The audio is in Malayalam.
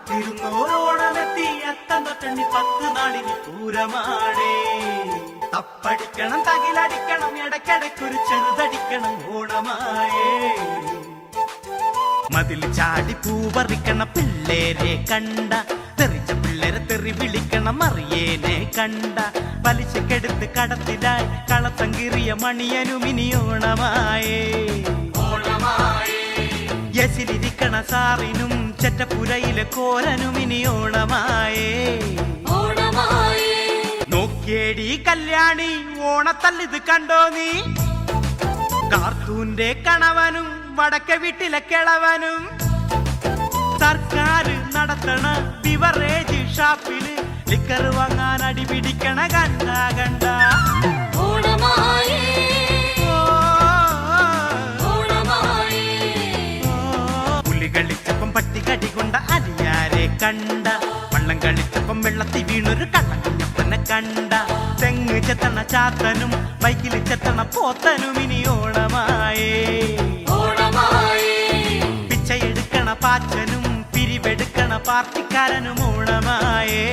കാത്തിരുന്നോരോണമെത്തി അത്തം തൊട്ടണ്ണി 10 നാളിന് പൂരമാടേ. തപ്പടിക്കണം, തകിലടിക്കണം, ഇടയ്ക്കിടയ്ക്കൊരു ചെറുതടിക്കണം ഓണമായേ. മതിൽ ചാടി പൂവറിക്കണ പിള്ളേരെ കണ്ട, തെറിച്ച പിള്ളേരെ തെറി വിളിക്കണം അറിയേനെ കണ്ട. പലിശക്കെടുത്ത് കടത്തിലായി കളത്തം കീറിയ മണിയനുമിനി ഓണമായേ. യസിലിരിക്കണ സാറിനും ചെറ്റപ്പുരയിലെ കോരനുമിനി ഓണമായേ. നോക്കിയേടി കല്യാണി ഓണത്തല്ലിത് കണ്ടോ നീ? കാർത്തൂന്റെ കണവനും വടക്കെ വീട്ടിലെ കിളവനും സർക്കാർ നടത്തണ ബിവറേജ് ഷാപ്പില് ലിക്കർ വാങ്ങാൻ അടി പിടിക്കണ കണ്ട കണ്ട. പുലി കളിച്ചപ്പം പട്ടി കടി കൊണ്ട അലിയാരെ കണ്ട, വള്ളം കളിച്ചപ്പം വെള്ളത്തിൽ വീണൊരു കള്ളക്കുഞ്ഞപ്പനെ കണ്ട. തെങ്ങ് ചെത്തണ ചാത്തനും ബൈക്കിൽ ചെത്തണ പോത്തനും ഇനി ഓണമായേ. പിച്ചയെടുക്കണ പാച്ചനും പിരിവെടുക്കണ പാർട്ടിക്കാരനും ഓണമായേ.